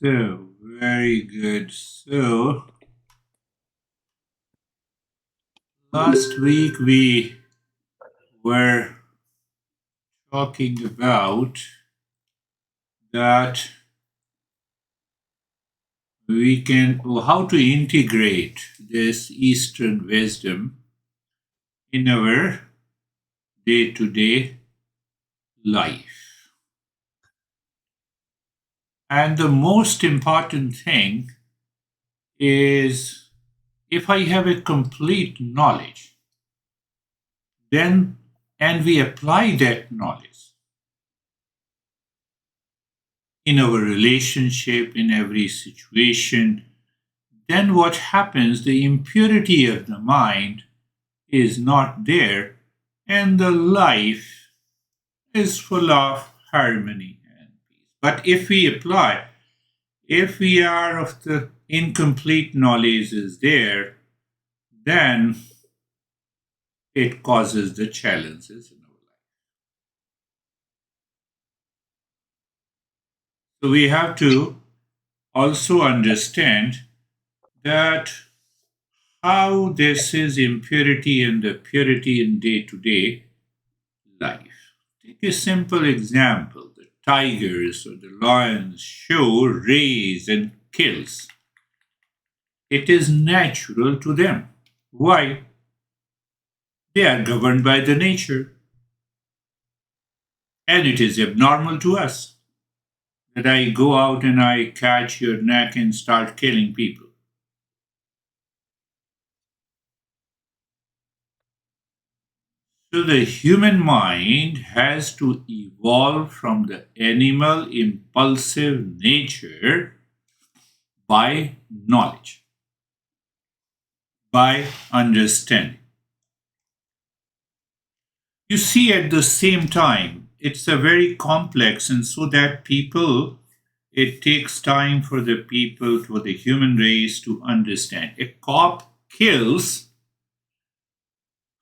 So, very good. So, last week we were talking about that we can, how to integrate this Eastern wisdom in our day to day life. And the most important thing is if I have a complete knowledge, then and we apply that knowledge in our relationship, in every situation, then what happens? The impurity of the mind is not there, and the life is full of harmony and peace. But if we are of the incomplete knowledge is there, then it causes the challenges in our life. So we have to also understand that how this is impurity and the purity in day to day life. Take a simple example. The tigers or the lions show, raise, and kills. It is natural to them. Why? They are governed by the nature. And it is abnormal to us that I go out and I catch your neck and start killing people. So the human mind has to evolve from the animal impulsive nature by knowledge, by understanding. You see, at the same time, it's a very complex, and so that people, it takes time for the people, for the human race to understand. A cop kills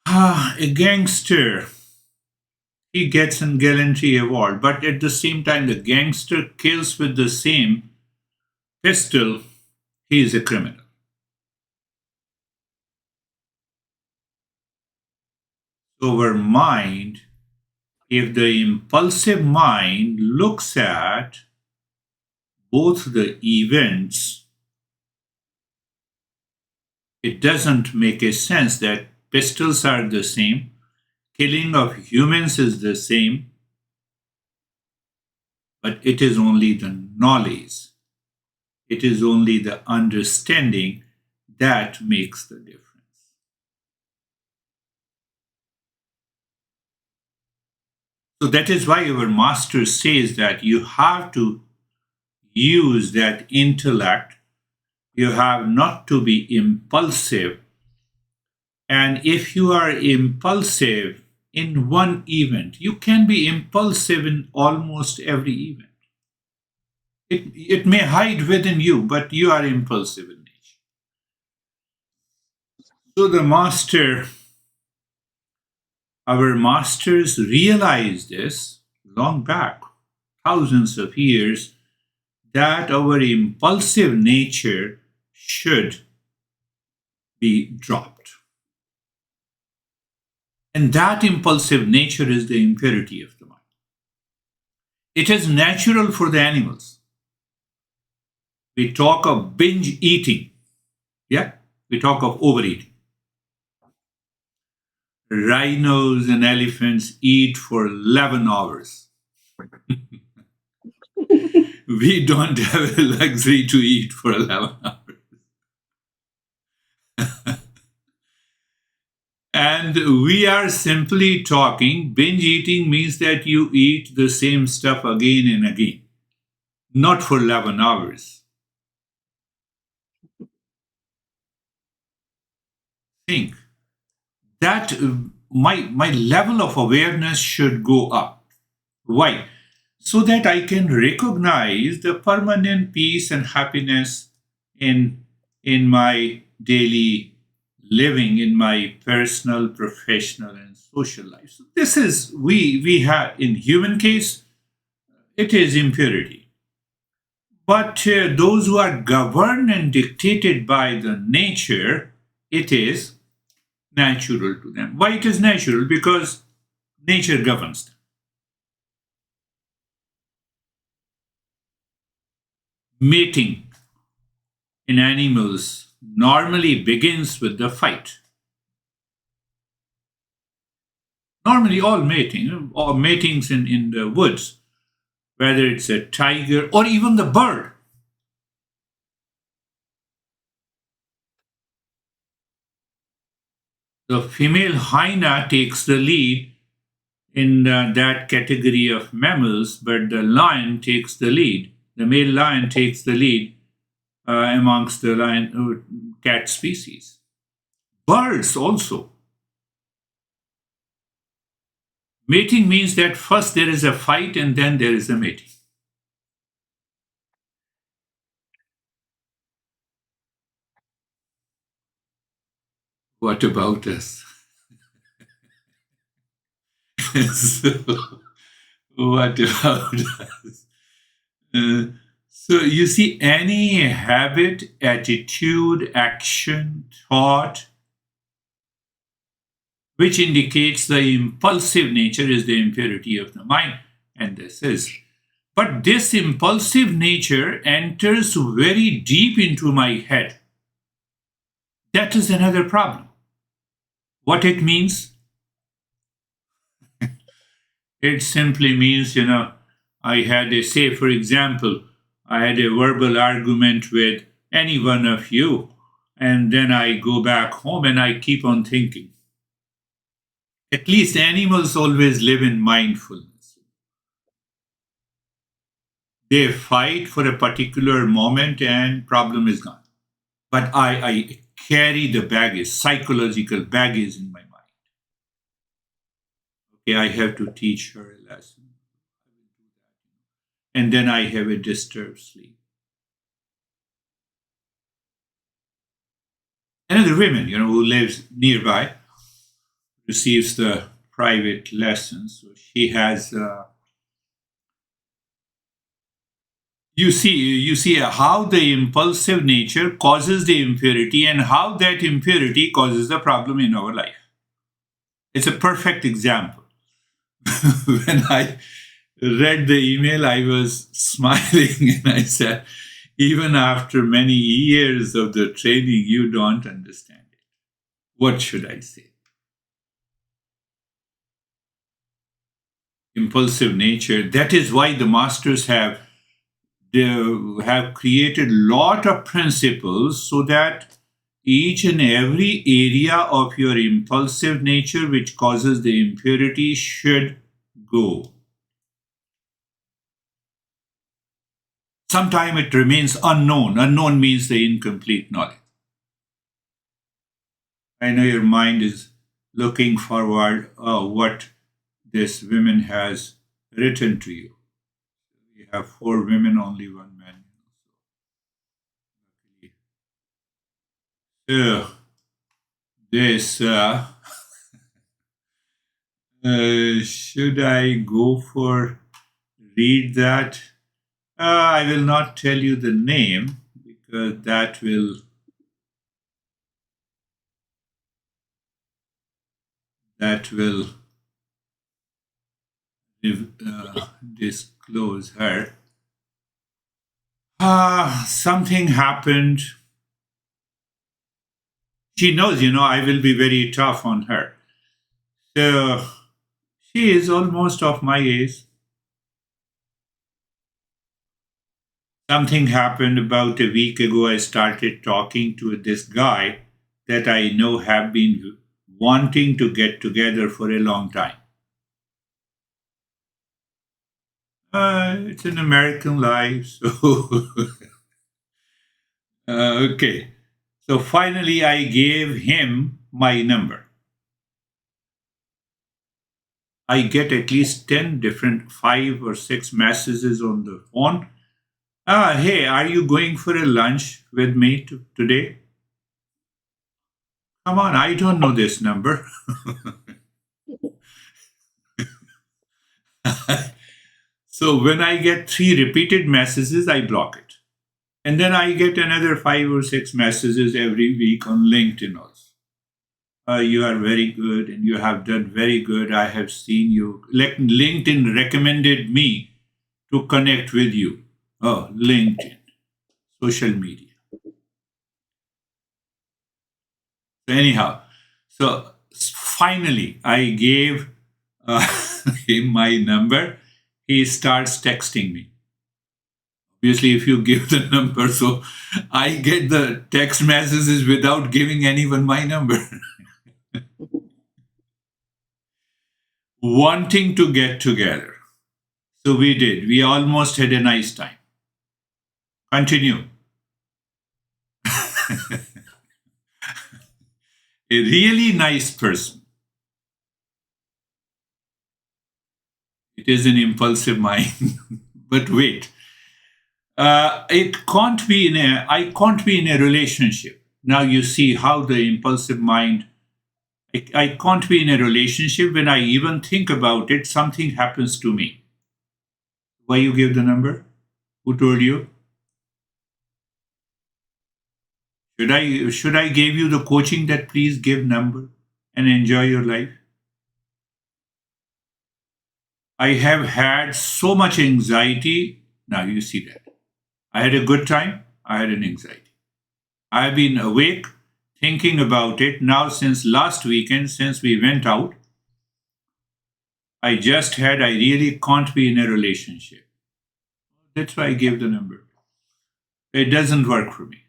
a gangster, he gets an gallantry award, but at the same time, the gangster kills with the same pistol, he is a criminal. So our mind, if the impulsive mind looks at both the events, it doesn't make a sense that pistols are the same, killing of humans is the same, but it is only the knowledge, it is only the understanding that makes the difference. So that is why our master says that you have to use that intellect, you have not to be impulsive. And if you are impulsive in one event, you can be impulsive in almost every event. It may hide within you, but you are impulsive in nature. So the master, our masters realized this long back, thousands of years, that our impulsive nature should be dropped. And that impulsive nature is the impurity of the mind. It is natural for the animals. We talk of binge eating. Yeah, we talk of overeating. Rhinos and elephants eat for 11 hours. We don't have a luxury to eat for 11 hours. And we are simply talking, binge eating means that you eat the same stuff again and again, not for 11 hours. Think that my level of awareness should go up. Why? So that I can recognize the permanent peace and happiness in my daily living, in my personal, professional, and social life. So this is we have in human case, it is impurity. But those who are governed and dictated by the nature, it is natural to them. Why it is natural? Because nature governs them. Mating in animals normally begins with the fight. Normally, all mating, or matings in the woods, whether it's a tiger or even the bird, the female hyena takes the lead in that category of mammals, but the lion takes the lead. The male lion takes the lead amongst the lion cat species. Birds also. Mating means that first there is a fight and then there is a mating. What about us? So, what about us? Uh, so you see, any habit, attitude, action, thought, which indicates the impulsive nature is the impurity of the mind. And this is. But this impulsive nature enters very deep into my head. That is another problem. What it means? It simply means, I had a, say, for example, I had a verbal argument with any one of you, and then I go back home and I keep on thinking. At least animals always live in mindfulness. They fight for a particular moment and problem is gone. But I carry the baggage, psychological baggage in my mind. Okay, I have to teach her a lesson. And then I have a disturbed sleep. Another woman, who lives nearby, receives the private lessons. So she has, you see how the impulsive nature causes the impurity and how that impurity causes the problem in our life. It's a perfect example. When I read the email, I was smiling and I said, even after many years of the training, you don't understand it. What should I say? Impulsive nature. That is why the masters they have created lot of principles so that each and every area of your impulsive nature which causes the impurity should go. Sometimes it remains unknown. Unknown means the incomplete knowledge. I know your mind is looking forward what this woman has written to you. We have 4 women, only 1 man. So this should I go for read that? I will not tell you the name because that will disclose her. Something happened. She knows, I will be very tough on her. So she is almost of my age. Something happened about a week ago. I started talking to this guy that I know have been wanting to get together for a long time. It's an American life, so okay. So finally, I gave him my number. I get at least 10 different 5 or 6 messages on the phone. Hey, are you going for a lunch with me today? Come on, I don't know this number. So when I get 3 repeated messages, I block it. And then I get another 5 or 6 messages every week on LinkedIn also. You are very good and you have done very good. I have seen you. LinkedIn recommended me to connect with you. Oh, LinkedIn, social media. So anyhow, so finally I gave uh, him my number. He starts texting me. Obviously, if you give the number, so I get the text messages without giving anyone my number. Wanting to get together. So we did. We almost had a nice time. Continue. A really nice person. It is an impulsive mind. But wait, it can't be in a. I can't be in a relationship. Now you see how the impulsive mind. I can't be in a relationship when I even think about it. Something happens to me. Why you give the number? Who told you? Should I give you the coaching that please give number and enjoy your life? I have had so much anxiety. Now you see that. I had a good time. I had an anxiety. I have been awake thinking about it now since last weekend, since we went out. I really can't be in a relationship. That's why I gave the number. It doesn't work for me.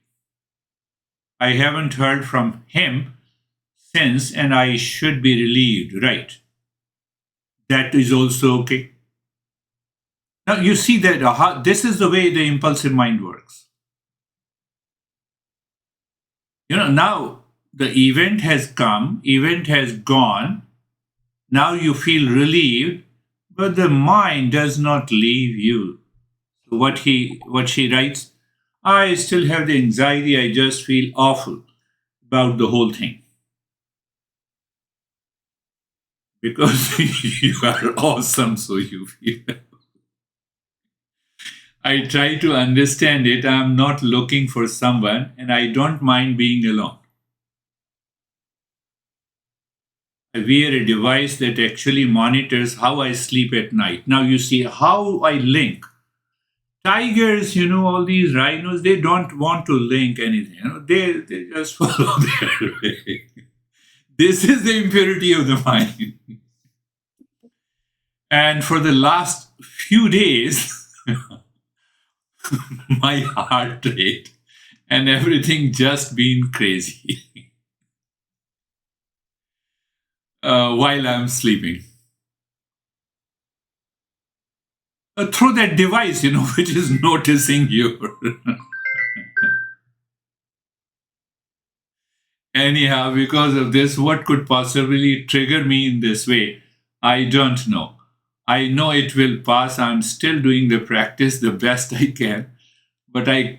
I haven't heard from him since, and I should be relieved, right? That is also okay. Now, you see that this is the way the impulsive mind works. Now the event has come, event has gone. Now you feel relieved, but the mind does not leave you. So what she writes, I still have the anxiety, I just feel awful about the whole thing. Because you are awesome, so you feel. I try to understand it. I'm not looking for someone and I don't mind being alone. I wear a device that actually monitors how I sleep at night. Now you see how I link. Tigers, all these rhinos, they don't want to link anything. They just follow their way. This is the impurity of the mind. And for the last few days, my heart rate and everything just been crazy while I'm sleeping. Through that device, which is noticing you. Anyhow, because of this, what could possibly trigger me in this way? I don't know. I know it will pass. I'm still doing the practice the best I can, but I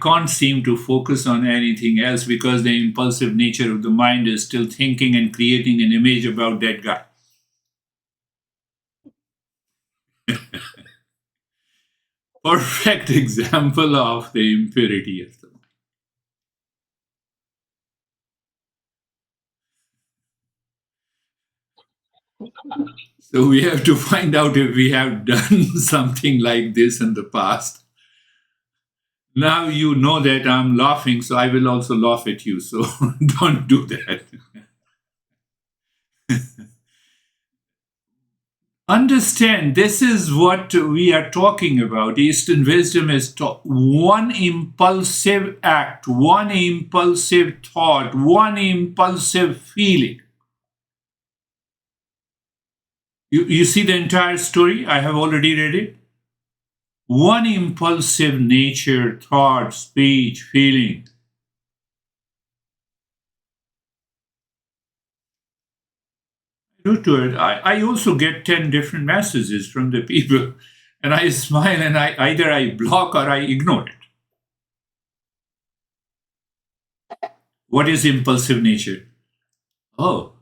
can't seem to focus on anything else because the impulsive nature of the mind is still thinking and creating an image about that guy. Perfect example of the impurity of the mind. So we have to find out if we have done something like this in the past. Now you know that I'm laughing, so I will also laugh at you. So don't do that. Understand, this is what we are talking about. Eastern wisdom is one impulsive act, one impulsive thought, one impulsive feeling. You see the entire story? I have already read it. One impulsive nature, thought, speech, feeling. Do to it. I also get 10 different messages from the people, and I smile and either I block or I ignore it. What is impulsive nature? Oh,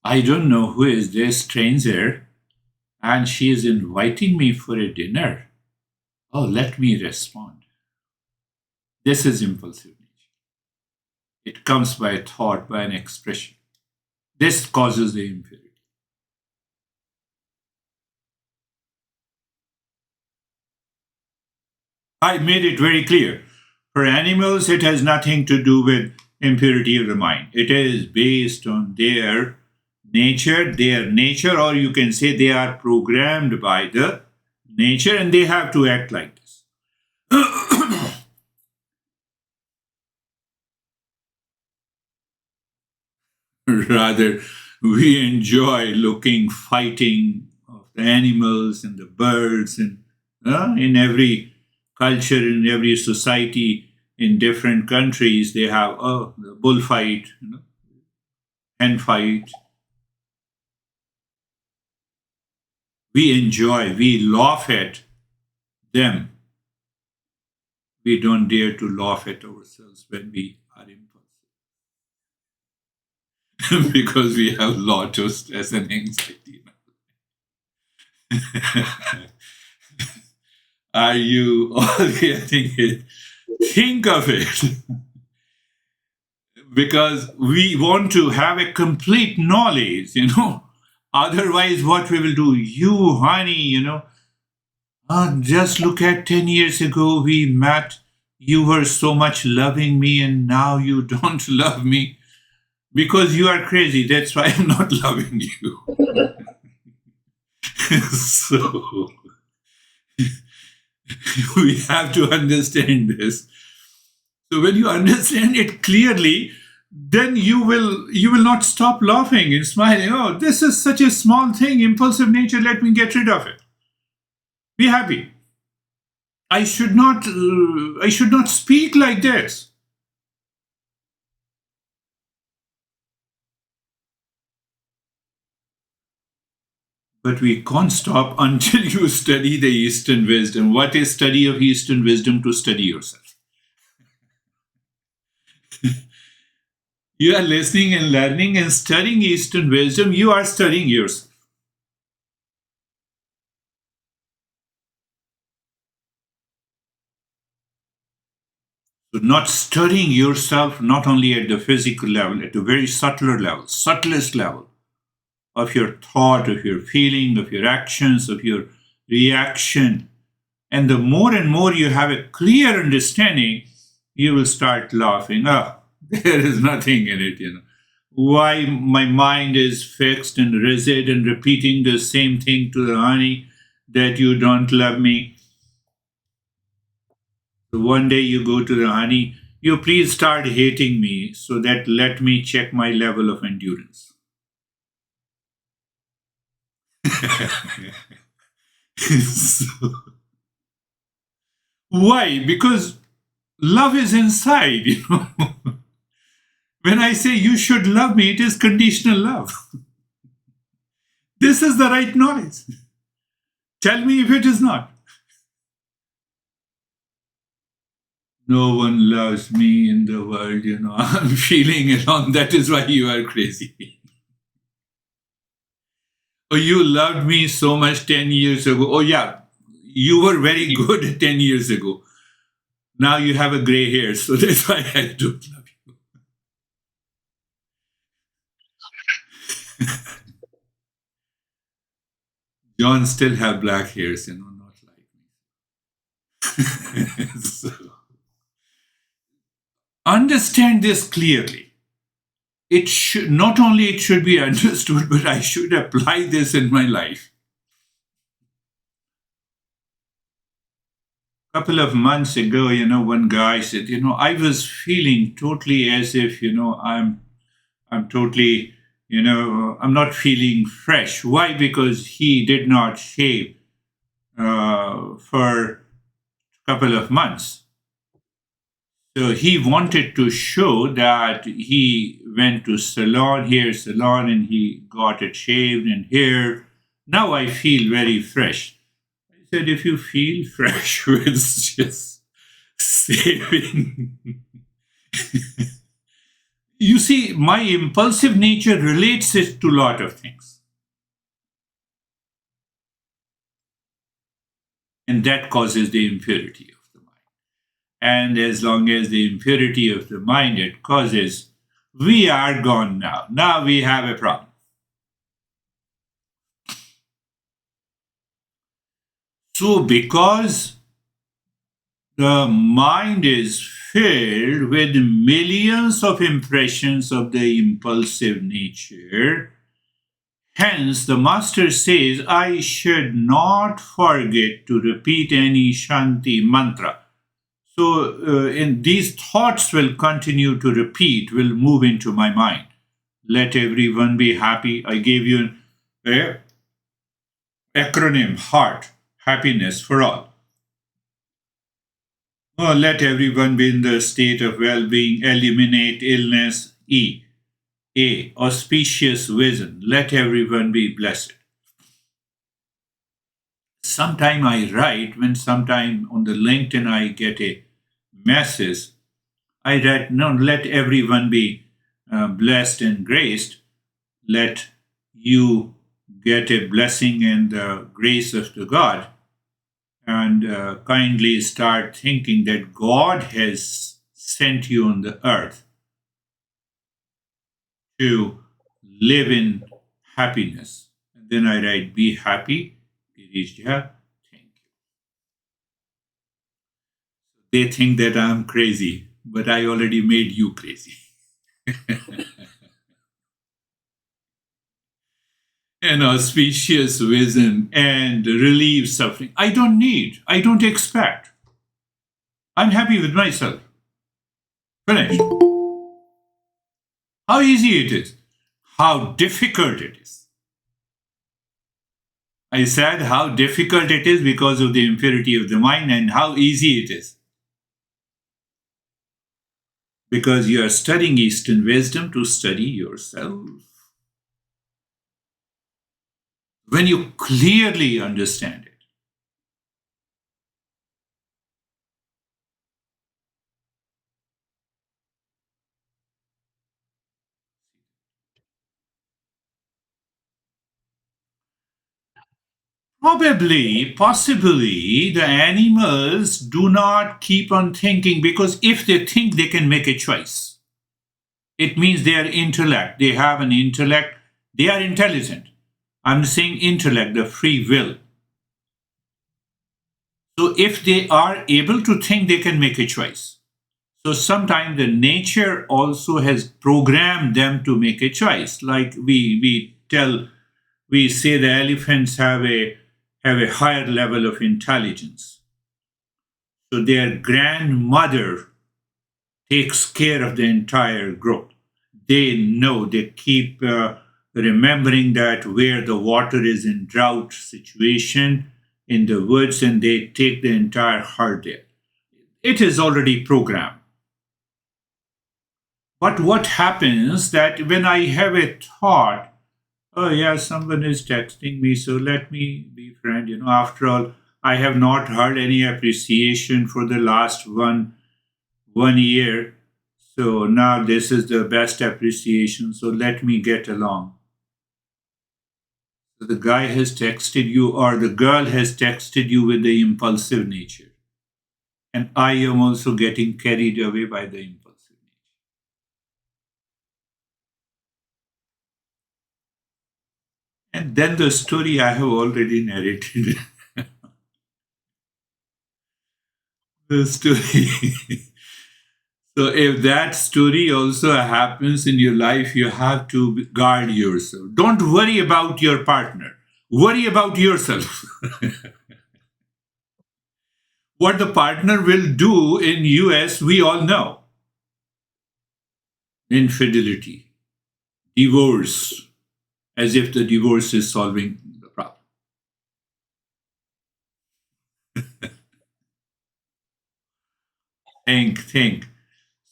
I don't know who is this stranger, and she is inviting me for a dinner. Oh, let me respond. This is impulsive nature. It comes by a thought, by an expression. This causes the impurity. I made it very clear. For animals, it has nothing to do with impurity of the mind. It is based on their nature, or you can say they are programmed by the nature and they have to act like this. Rather, we enjoy looking, fighting of the animals and the birds, and in every culture, in every society, in different countries, they have the bullfight, hen fight. We enjoy, we laugh at them. We don't dare to laugh at ourselves when we are impulsive because we have a lot of stress and anxiety. Are you all getting it? Think of it. Because we want to have a complete knowledge. Otherwise, what we will do, you, honey, just look at 10 years ago, we met. You were so much loving me, and now you don't love me because you are crazy. That's why I'm not loving you. So we have to understand this. So when you understand it clearly, then you will not stop laughing and smiling. Oh, this is such a small thing, impulsive nature. Let me get rid of it. Be happy. I should not speak like this. But we can't stop until you study the Eastern wisdom. What is study of Eastern wisdom? To study yourself. You are listening and learning and studying Eastern wisdom. You are studying yourself. So not studying yourself not only at the physical level, at a very subtler level, subtlest level of your thought, of your feeling, of your actions, of your reaction. And the more and more you have a clear understanding, you will start laughing. Oh, there is nothing in it. Why my mind is fixed and rigid and repeating the same thing to the honey that you don't love me. So one day you go to the honey, you please start hating me so that let me check my level of endurance. So, why? Because love is inside. When I say you should love me, it is conditional love. This is the right knowledge. Tell me if it is not. No one loves me in the world. I'm feeling alone. That is why you are crazy. Oh, you loved me so much 10 years ago. Oh, yeah, you were very good 10 years ago. Now you have a gray hair, so that's why I don't love you. John still have black hairs, not like me. So, understand this clearly. It should not only it should be understood, but I should apply this in my life. Couple of months ago, one guy said, I was feeling totally as if, I'm totally, I'm not feeling fresh. Why? Because he did not shave for a couple of months. So he wanted to show that he went to salon, and he got it shaved and here. Now I feel very fresh. I said, if you feel fresh with just saving. You see, my impulsive nature relates it to a lot of things. And that causes the impurity of the mind. And as long as the impurity of the mind it causes, we are gone now. Now we have a problem. So, because the mind is filled with millions of impressions of the impulsive nature, hence the master says, I should not forget to repeat any Shanti mantra. So, in these thoughts will continue to repeat, will move into my mind. Let everyone be happy. I gave you an acronym, HEART, happiness for all. Oh, let everyone be in the state of well being, eliminate illness, E. A. Auspicious vision, let everyone be blessed. Sometime I write, when sometime on the LinkedIn I get a message, I write, no, let everyone be blessed and graced. Let you get a blessing and the grace of the God. And kindly start thinking that God has sent you on the earth to live in happiness. And then I write, be happy, Girish Jha, thank you. They think that I'm crazy, but I already made you crazy. An auspicious vision and relieve suffering. I don't need, I don't expect. I'm happy with myself. Finished. How easy it is, how difficult it is. I said how difficult it is because of the impurity of the mind and how easy it is. Because you are studying Eastern wisdom to study yourself. When you clearly understand it, probably, possibly, the animals do not keep on thinking because if they think they can make a choice, it means they are intellect. They have an intellect. They are intelligent. I'm saying intellect, the free will. So if they are able to think, they can make a choice. So sometimes the nature also has programmed them to make a choice. Like we say the elephants have a higher level of intelligence. So their grandmother takes care of the entire group. They know, they keep remembering that where the water is in drought situation in the woods, and they take the entire herd there. It is already programmed. But what happens that when I have a thought, oh yeah, someone is texting me, so let me be friend. After all, I have not heard any appreciation for the last one year. So now this is the best appreciation. So let me get along. So the guy has texted you or the girl has texted you with the impulsive nature. And I am also getting carried away by the impulsive nature. And then the story I have already narrated. The story. So if that story also happens in your life, you have to guard yourself. Don't worry about your partner. Worry about yourself. What the partner will do in US, we all know. Infidelity, divorce, as if the divorce is solving the problem. Think.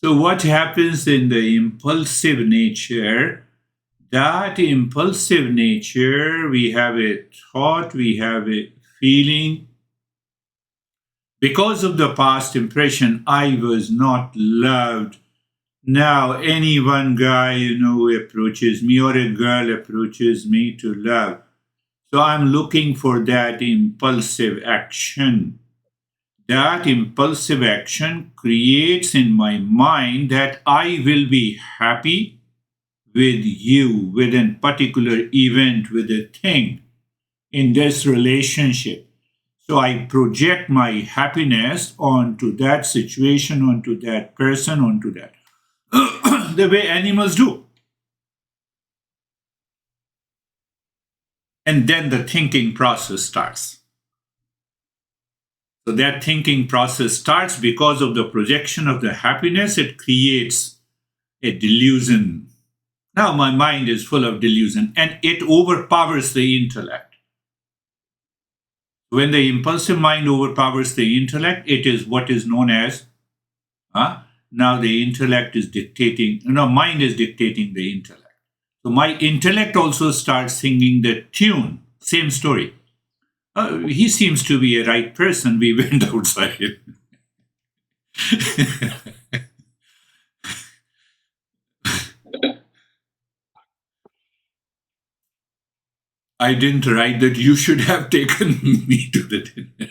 So what happens in the impulsive nature? That impulsive nature, we have a thought, we have a feeling. Because of the past impression, I was not loved. Now, any one guy, approaches me or a girl approaches me to love. So I'm looking for that impulsive action. that impulsive action creates in my mind that I will be happy with you, with a particular event, with a thing in this relationship. So I project my happiness onto that situation, onto that person, onto that. The way animals do. And then the thinking process starts. So that thinking process starts because of the projection of the happiness, it creates a delusion. Now my mind is full of delusion and it overpowers the intellect. When the impulsive mind overpowers the intellect, it is what is known as now the intellect is dictating, mind is dictating the intellect. So my intellect also starts singing the tune, same story. He seems to be a right person. We went outside. I didn't write that you should have taken me to the dinner.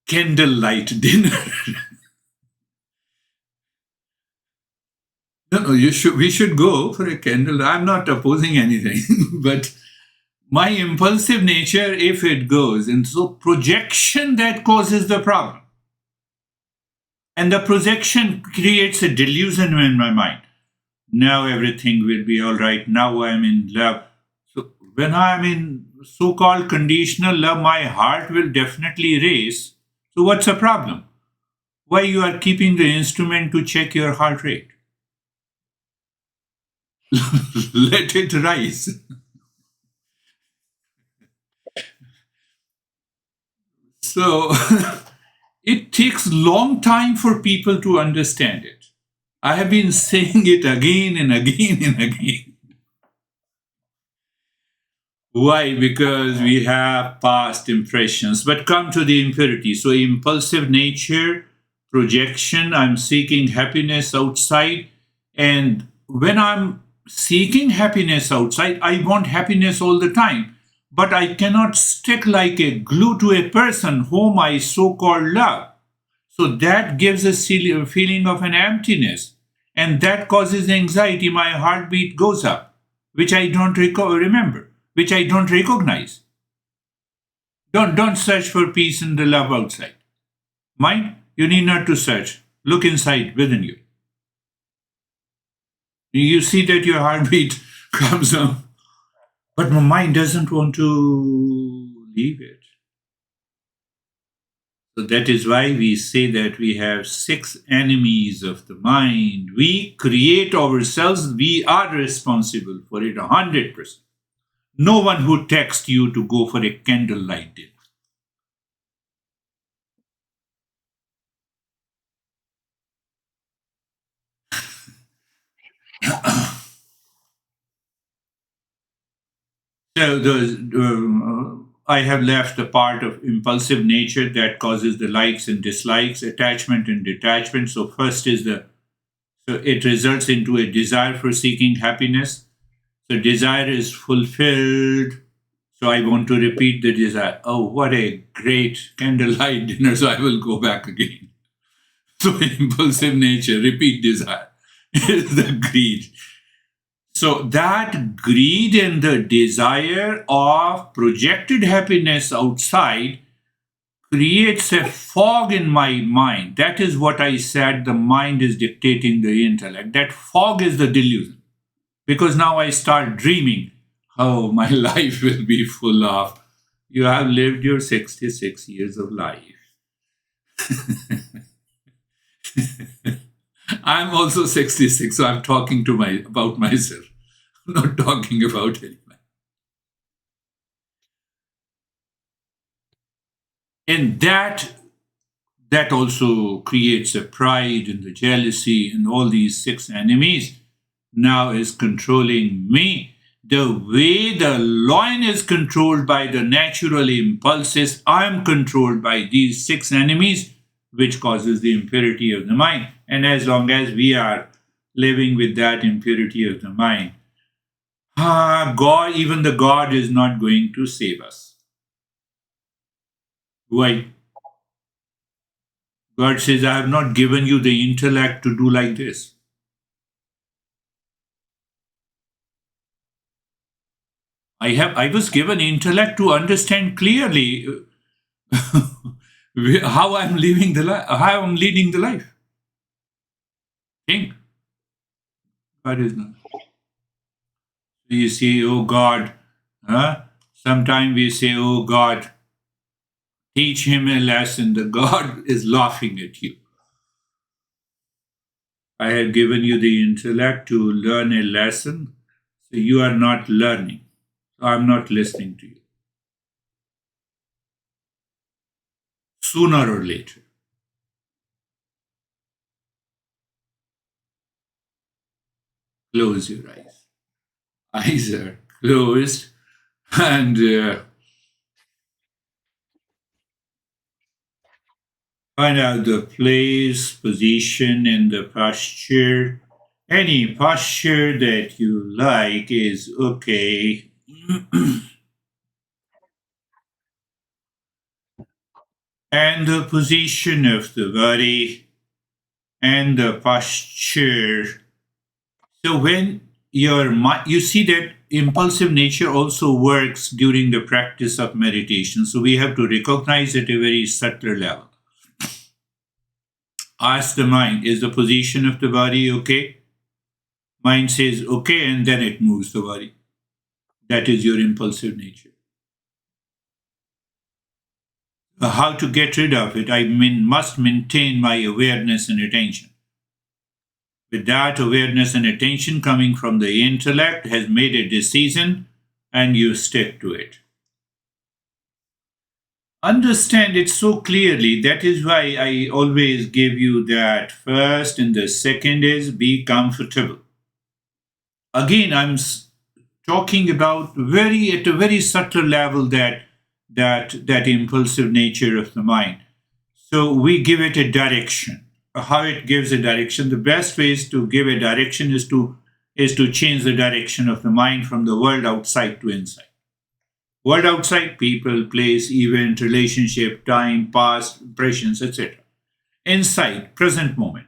Candlelight dinner. No, you should. We should go for a candle. I'm not opposing anything, but my impulsive nature, if it goes, and so projection that causes the problem, and the projection creates a delusion in my mind. Now everything will be all right. Now I'm in love. So when I'm in so-called conditional love, my heart will definitely race. So what's the problem? Why you are keeping the instrument to check your heart rate? Let it rise. So it takes long time for people to understand it. I have been saying it again and again and again. Why? Because we have past impressions. But come to the impurity. So impulsive nature, projection, I'm seeking happiness outside. And when I'm seeking happiness outside, I want happiness all the time. But I cannot stick like a glue to a person whom I so called love. So that gives a feeling of an emptiness. And that causes anxiety. My heartbeat goes up, which I don't remember, which I don't recognize. Don't search for peace in the love outside. Mind, you need not to search. Look inside within you. You see that your heartbeat comes up, but my mind doesn't want to leave it. So that is why we say that we have six enemies of the mind. We create ourselves. We are responsible for it 100%. No one who texts you to go for a candlelight dinner. So I have left the part of impulsive nature that causes the likes and dislikes, attachment and detachment. So first is so it results into a desire for seeking happiness. So desire is fulfilled. So I want to repeat the desire. Oh, what a great candlelight dinner! So I will go back again. So impulsive nature, repeat desire is the greed. So that greed and the desire of projected happiness outside creates a fog in my mind. That is what I said. The mind is dictating the intellect. That fog is the delusion. Because now I start dreaming how my life will be full of. You have lived your 66 years of life. I'm also 66, so I'm talking to about myself. I'm not talking about anyone. And that also creates a pride and the jealousy and all these six enemies now is controlling me. The way the lion is controlled by the natural impulses, I am controlled by these six enemies, which causes the impurity of the mind. And as long as we are living with that impurity of the mind, God, even the God is not going to save us. Why? God says, I have not given you the intellect to do like this. I was given intellect to understand clearly how I'm living the life, how I'm leading the life. Think God is not. You see, oh God, huh? Sometimes we say, oh God, teach him a lesson. The God is laughing at you. I have given you the intellect to learn a lesson, so you are not learning. So I'm not listening to you. Sooner or later, close your eyes. Eyes are closed, and find out the place, position, and the posture. Any posture that you like is okay. And the position of the body and the posture. So when your mind, you see that impulsive nature also works during the practice of meditation. So we have to recognize at a very subtle level. Ask the mind, is the position of the body okay? Mind says okay, and then it moves the body. That is your impulsive nature. How to get rid of it? Must maintain my awareness and attention. With that awareness and attention coming from the intellect has made a decision and you stick to it. Understand it so clearly. That is why I always give you that first, and the second is be comfortable. Again, talking about very at a very subtle level that impulsive nature of the mind. So we give it a direction. How it gives a direction? The best ways to give a direction is to change the direction of the mind from the world outside to inside. World outside, people, place, event, relationship, time, past, impressions, etc. Inside, present moment.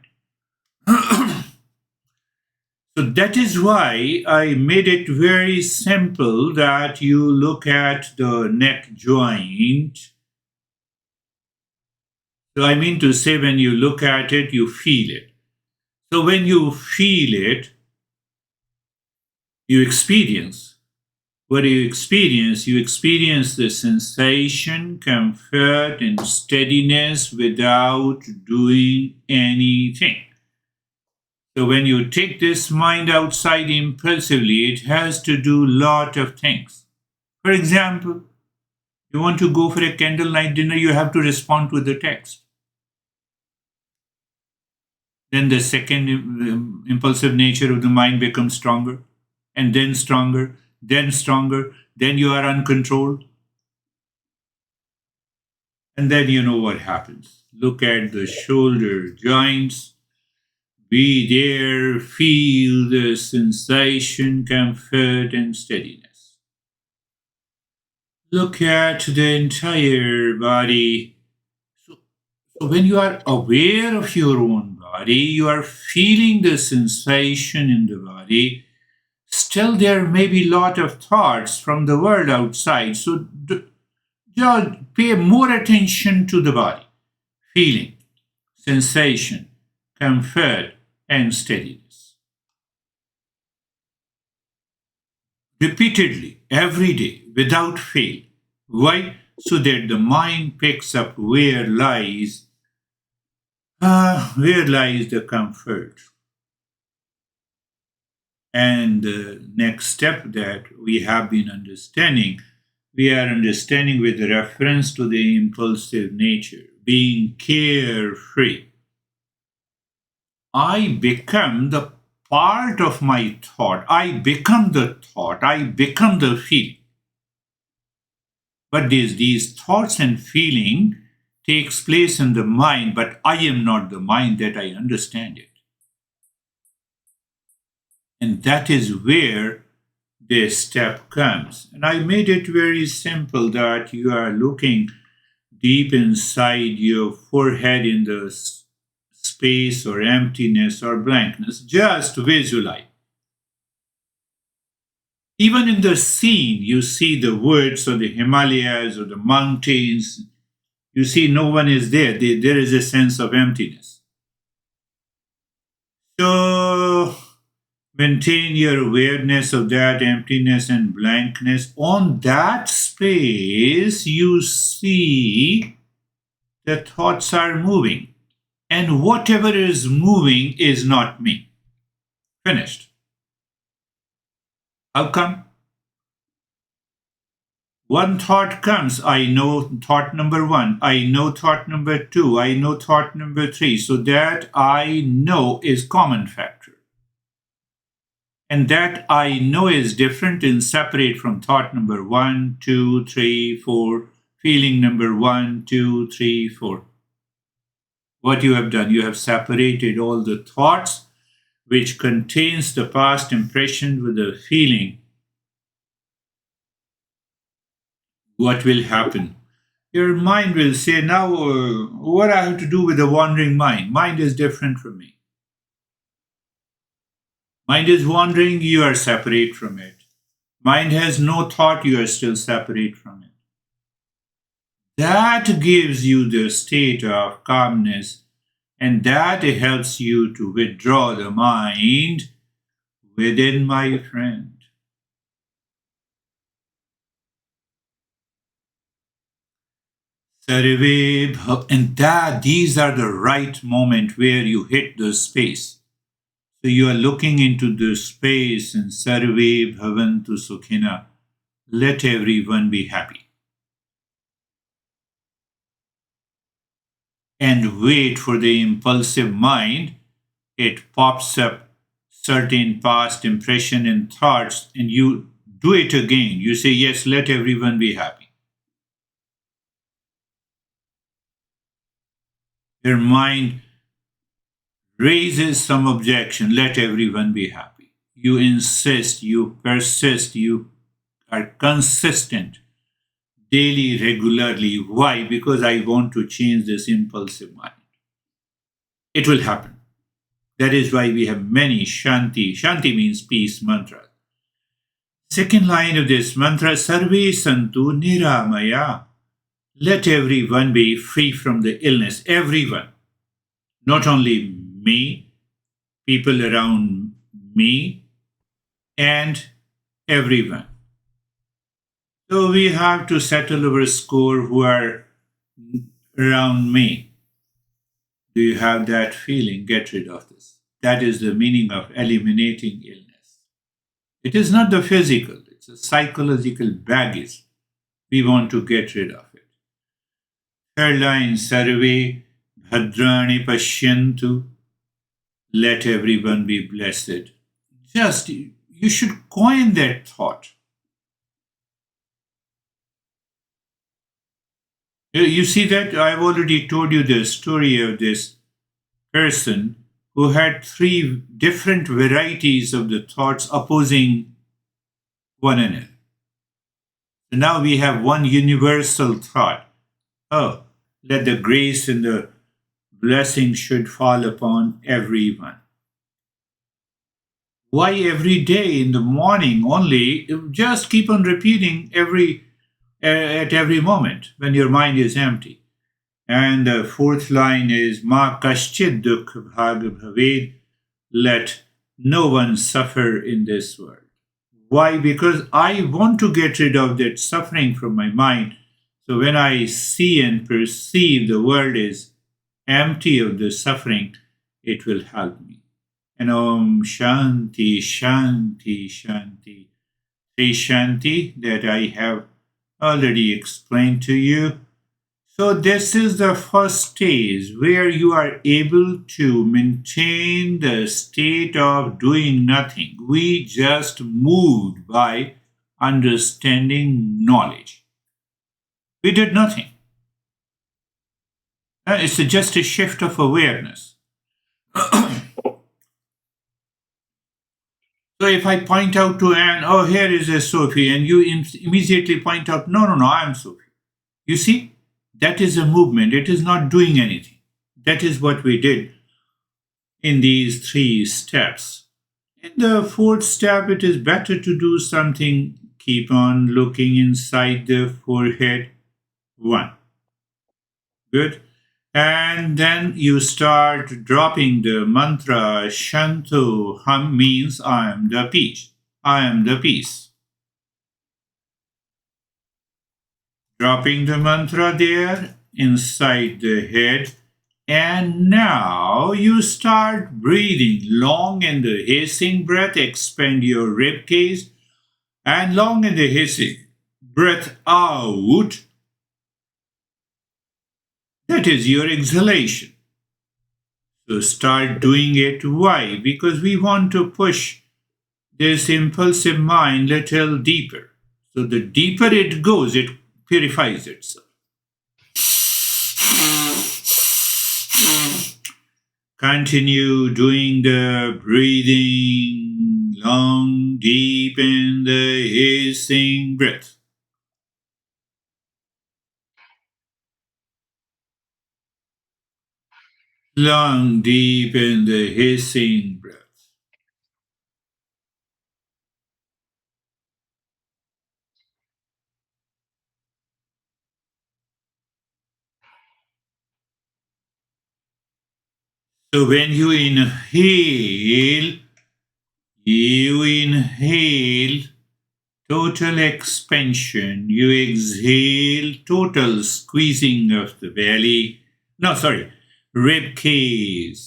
So that is why I made it very simple that you look at the neck joint. So I mean to say, when you look at it, you feel it. So when you feel it, you experience. What do you experience? You experience the sensation, comfort, and steadiness without doing anything. So when you take this mind outside impulsively, it has to do a lot of things. For example, you want to go for a candlelight dinner, you have to respond to the text. Then the second impulsive nature of the mind becomes stronger, and then stronger, then stronger, then you are uncontrolled. And then you know what happens. Look at the shoulder joints, be there, feel the sensation, comfort, and steadiness. Look at the entire body. So when you are aware of your own body, you are feeling the sensation in the body. Still, there may be a lot of thoughts from the world outside. So just pay more attention to the body, feeling, sensation, comfort, and steadiness. Repeatedly, every day, without fail. Why? So that the mind picks up where lies the comfort. And the next step that we have been understanding, we are understanding with reference to the impulsive nature, being carefree. I become the part of my thought. I become the thought. I become the feeling. But these thoughts and feeling takes place in the mind, but I am not the mind, that I understand it. And that is where this step comes. And I made it very simple that you are looking deep inside your forehead in the space or emptiness or blankness. Just visualize. Even in the scene, you see the woods or the Himalayas or the mountains. You see no one is there. There is a sense of emptiness. So maintain your awareness of that emptiness and blankness. On that space, you see the thoughts are moving. And whatever is moving is not me. Finished. How come? One thought comes, I know thought number one, I know thought number two, I know thought number three. So that I know is common factor. And that I know is different and separate from thought number one, two, three, four, feeling number one, two, three, four. What you have done, you have separated all the thoughts which contains the past impression with the feeling. What will happen? Your mind will say, now what I have to do with the wandering mind? Mind is different from me. Mind is wandering, you are separate from it. Mind has no thought, you are still separate from it. That gives you the state of calmness, and that helps you to withdraw the mind within, my friend. And that these are the right moment where you hit the space. So you are looking into the space and Sarve Bhavantu Sukhina. Let everyone be happy. And wait for the impulsive mind. It pops up certain past impression and thoughts, and you do it again. You say, yes, let everyone be happy. Your mind raises some objection, let everyone be happy. You insist, you persist, you are consistent daily, regularly. Why? Because I want to change this impulsive mind. It will happen. That is why we have many Shanti. Shanti means peace mantras. Second line of this mantra, Sarve Santu Niramaya. Let everyone be free from the illness. Everyone. Not only me, people around me, and everyone. So we have to settle our score who are around me. Do you have that feeling? Get rid of this. That is the meaning of eliminating illness. It is not the physical, it's a psychological baggage. We want to get rid of it. Third line, Sarve Bhadrani Pashyantu. Let everyone be blessed. Just, you should coin that thought. You see that I've already told you the story of this person who had three different varieties of the thoughts opposing one another. So now we have one universal thought. Oh, let the grace and the blessing should fall upon everyone. Why every day in the morning only? Just keep on repeating at every moment when your mind is empty. And the fourth line is Ma kaschid dukh bhag bhaved. Let no one suffer in this world. Why? Because I want to get rid of that suffering from my mind. So when I see and perceive the world is empty of the suffering, it will help me. And Om Shanti, Shanti, Shanti. Three Shanti that I have already explained to you. So this is the first stage where you are able to maintain the state of doing nothing. We just moved by understanding knowledge. We did nothing. It's just a shift of awareness. So if I point out to Anne, oh, here is a Sophie, and you immediately point out, no, I am Sophie. You see, That is a movement, it is not doing anything. That is what we did in these three steps. In the fourth step, it is better to do something. Keep on looking inside the forehead. One. Good. And then you start dropping the mantra Shanto. Hum means I am the peace. I am the peace. Dropping the mantra there inside the head. And now you start breathing long in the hissing breath. Expand your rib cage and long in the hissing breath out. That is your exhalation. So start doing it. Why? Because we want to push this impulsive mind little deeper. So the deeper it goes, it purifies itself. Continue doing the breathing long, deep in the hissing breath. Long, deep in the hissing breath. So when you inhale total expansion, you exhale total squeezing of the belly. No, sorry, rib cage.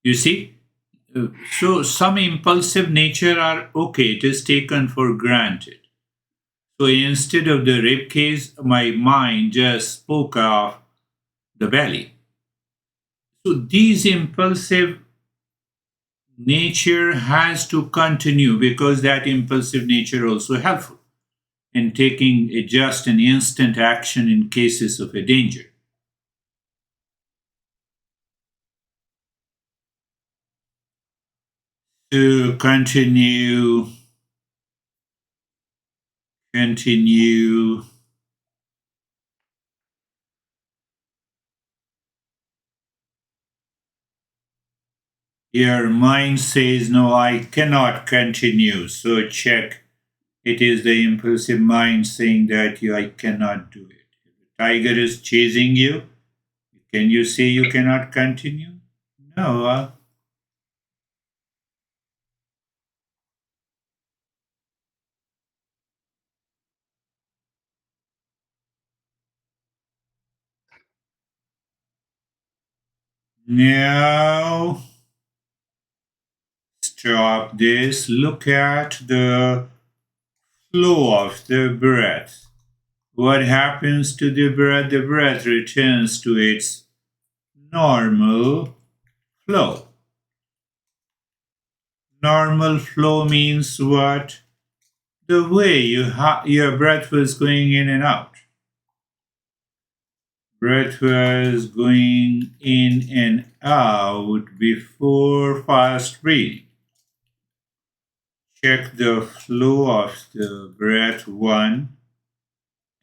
You see? So some impulsive nature are okay, it is taken for granted. So instead of the rib cage, my mind just spoke of the belly. So these impulsive nature has to continue because that impulsive nature also helpful in taking a just and instant action in cases of a danger. To continue. Your mind says, no, I cannot continue. So check. It is the impulsive mind saying that I cannot do it. If the tiger is chasing you, can you say you cannot continue? No. Now, stop this. Look at the flow of the breath. What happens to the breath? The breath returns to its normal flow. Normal flow means what? The way your breath was going in and out. Breath was going in and out before fast breathing. Check the flow of the breath, one,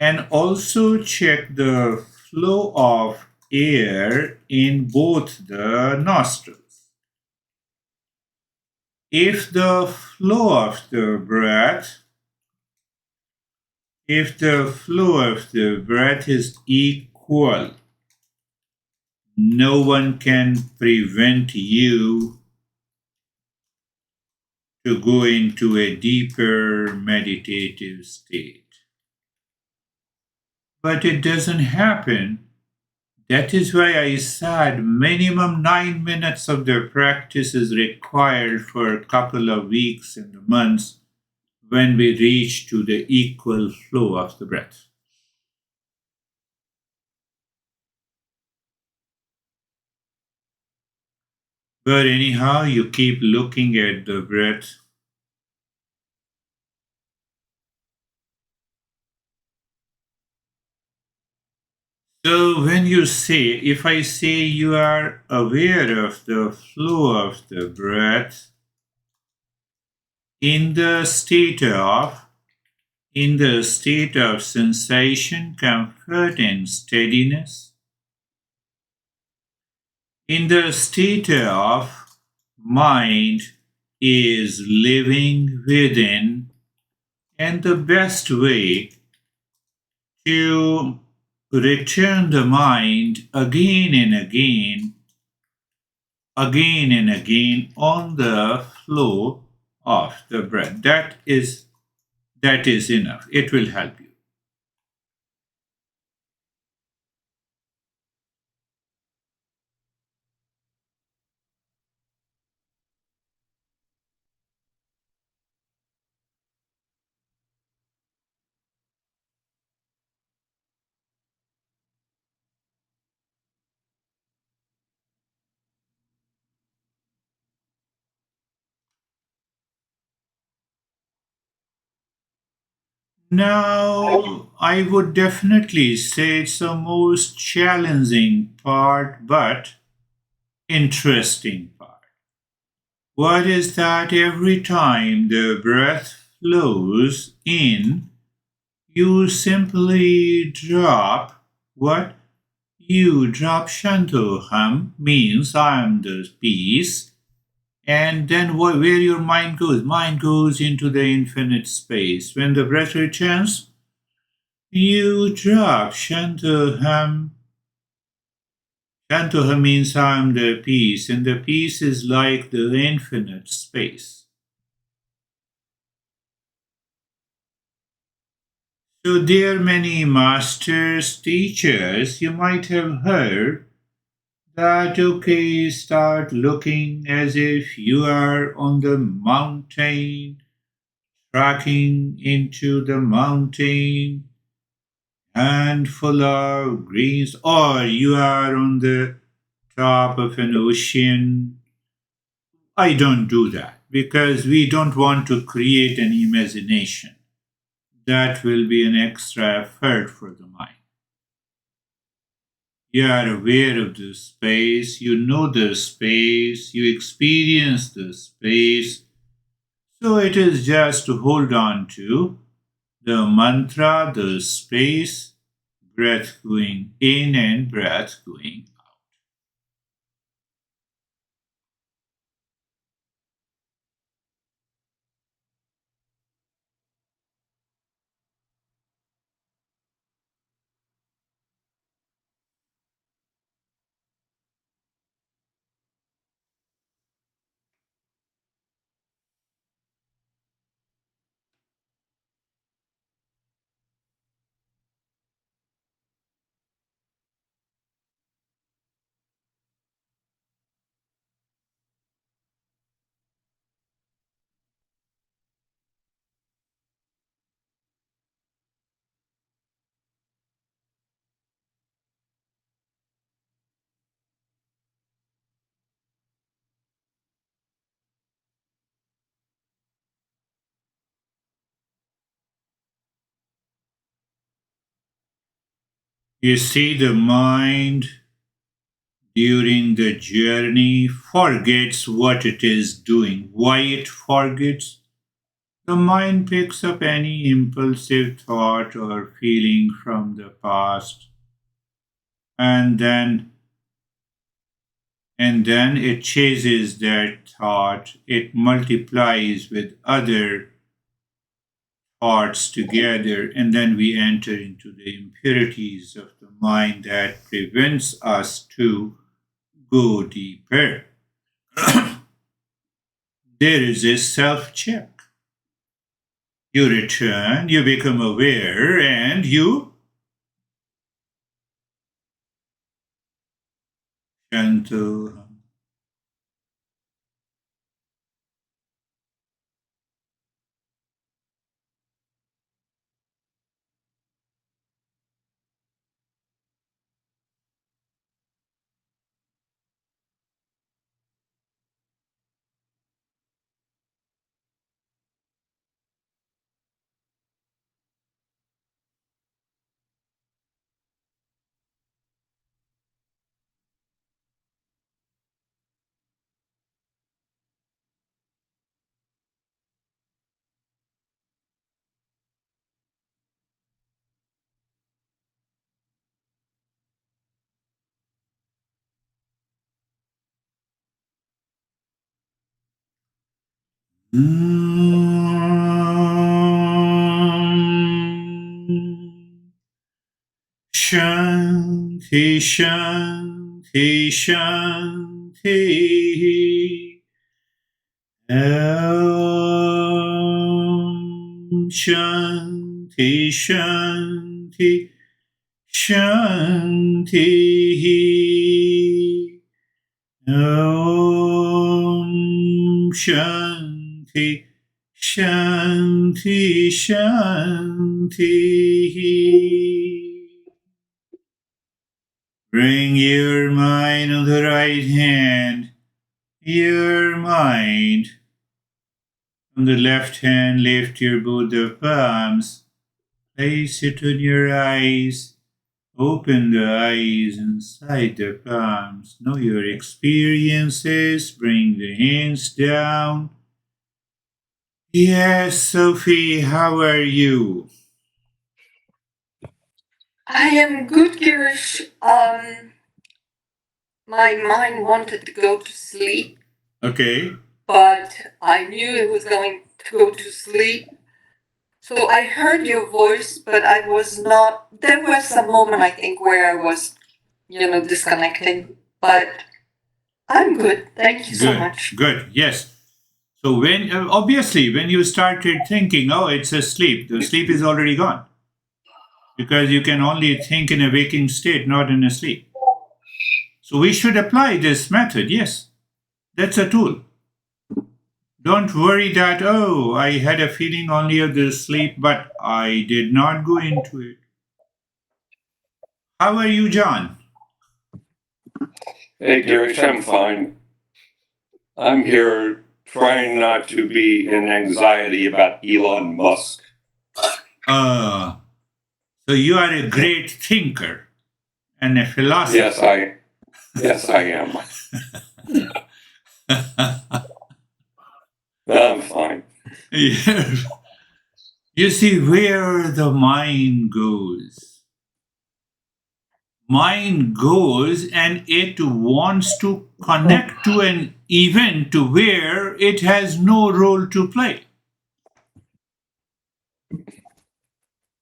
and also check the flow of air in both the nostrils. If the flow of the breath is equal, no one can prevent you to go into a deeper meditative state. But it doesn't happen. That is why I said minimum 9 minutes of the practice is required for a couple of weeks and months when we reach to the equal flow of the breath. But anyhow, you keep looking at the breath. So when you say, if I say you are aware of the flow of the breath in the state of in the state of sensation, comfort, and steadiness, in the state of mind is living within, and the best way to return the mind again and again on the flow of the breath. That is enough. It will help you. Now, I would definitely say it's the most challenging part, but interesting part. What is that every time the breath flows in, you simply drop what? You drop Shantoham means I am the peace. And then where your mind goes? Mind goes into the infinite space. When the breath returns, you drop Shantoham. Shantoham means I am the peace, and the peace is like the infinite space. So there are many masters, teachers you might have heard that okay, start looking as if you are on the mountain, tracking into the mountain and full of greens, or you are on the top of an ocean. I don't do that because we don't want to create an imagination. That will be an extra effort for the mind. You are aware of the space, you know the space, you experience the space. So it is just to hold on to the mantra, the space, breath going in and breath going out. You see, the mind during the journey forgets what it is doing. Why it forgets? The mind picks up any impulsive thought or feeling from the past, and then it chases that thought. It multiplies with other thoughts together, and then we enter into the impurities of the mind that prevents us to go deeper. There is a self check. You return, you become aware, and you shanto. Shanti, Shanti, Shanti. Om Shanti, Shanti, Shanti. Om Shanti, Shanti, Shanti. Bring your mind on the right hand, your mind. On the left hand, lift your both the palms. Place it on your eyes. Open the eyes inside the palms. Know your experiences. Bring the hands down. Yes, Sophie, how are you? I am good, Girish. My mind wanted to go to sleep. Okay. But I knew it was going to go to sleep. So I heard your voice, but I was not. There was some moment, I think, where I was, disconnecting. But I'm good. Thank you so much. Good. Yes. So when obviously when you started thinking, oh, it's a sleep, the sleep is already gone because you can only think in a waking state, not in a sleep. So we should apply this method. Yes, that's a tool. Don't worry that, oh, I had a feeling only of the sleep, but I did not go into it. How are you, John? Hey, Girish, I'm fine. I'm here trying not to be in anxiety about Elon Musk. So you are a great thinker and a philosopher. Yes, I am. I'm fine. Yeah. You see, where the mind goes and it wants to connect to an event where it has no role to play.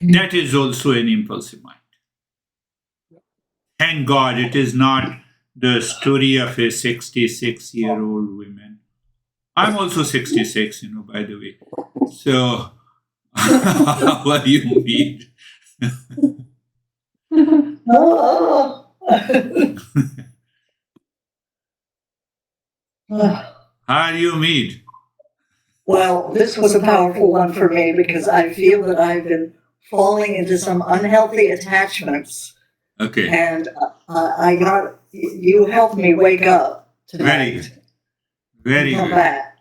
That is also an impulsive mind. Thank God it is not the story of a 66-year-old woman. I'm also 66, by the way. So, how are you, Mead? How are you, Mead? Well, this was a powerful one for me because I feel that I've been falling into some unhealthy attachments. Okay. And you helped me wake up tonight. Very Come good. back.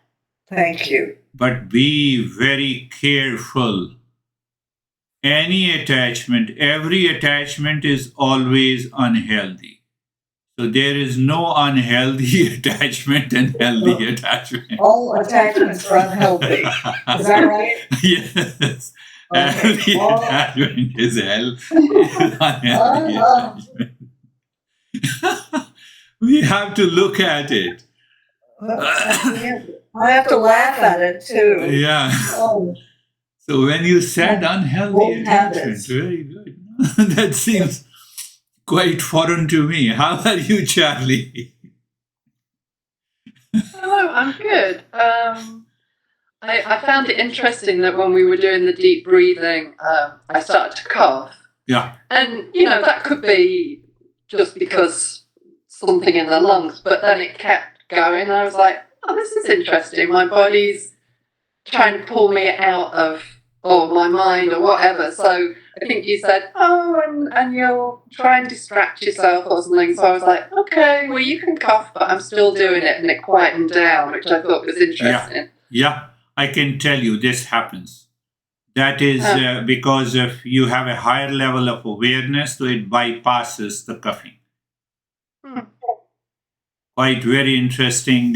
Thank you. But be very careful. Any attachment, every attachment is always unhealthy. So there is no unhealthy attachment and healthy attachment. All attachments are unhealthy. Is that right? Yes. Okay. Every attachment is unhealthy attachment. We have to look at it. I have to laugh at it too. Yeah. Oh. So when you said unhealthy attachment, very good. That seems quite foreign to me. How are you, Charlie? Hello, I'm good. I found it interesting that when we were doing the deep breathing, I started to cough. Yeah. And, that could be just because something in the lungs, but then it kept going. I was like, oh, this is interesting. My body's trying to pull me out of, or my mind or whatever. So I think you said, oh, and you'll try and distract yourself or something. So I was like, okay, well, you can cough, but I'm still doing it. And it quietened down, which I thought was interesting. Yeah. I can tell you this happens. That is because if you have a higher level of awareness, so it bypasses the coughing. Quite very interesting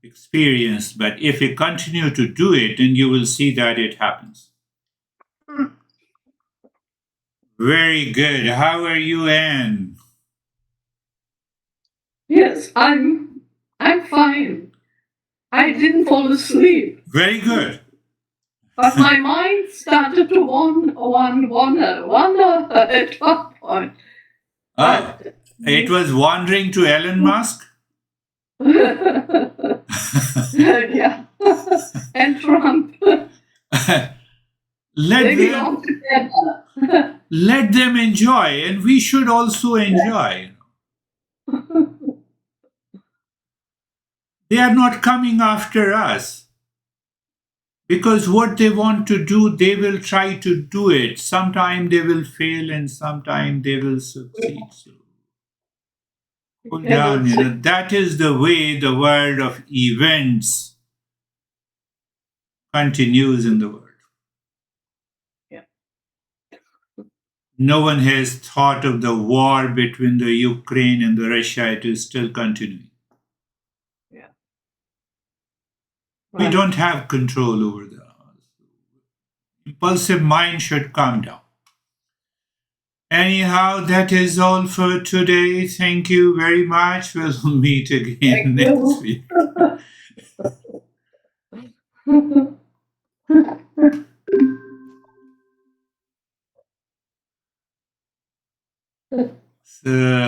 experience. But if you continue to do it, then you will see that it happens. Very good. How are you, Anne? Yes, I'm fine. I didn't fall asleep, Very good. but my mind started to wander at one point. Oh, it was wandering to Elon Musk? Yeah. And Trump. Let They them, belong together. let them enjoy, and we should also enjoy. They are not coming after us because what they want to do, they will try to do it. Sometime they will fail and sometime they will succeed. So cool down, that is the way the world of events continues in the world. Yeah. No one has thought of the war between the Ukraine and the Russia. It is still continuing. Yeah. We Right. don't have control over the impulsive mind should calm down. Anyhow, that is all for today. Thank you very much. We'll meet again Thank next you. week. So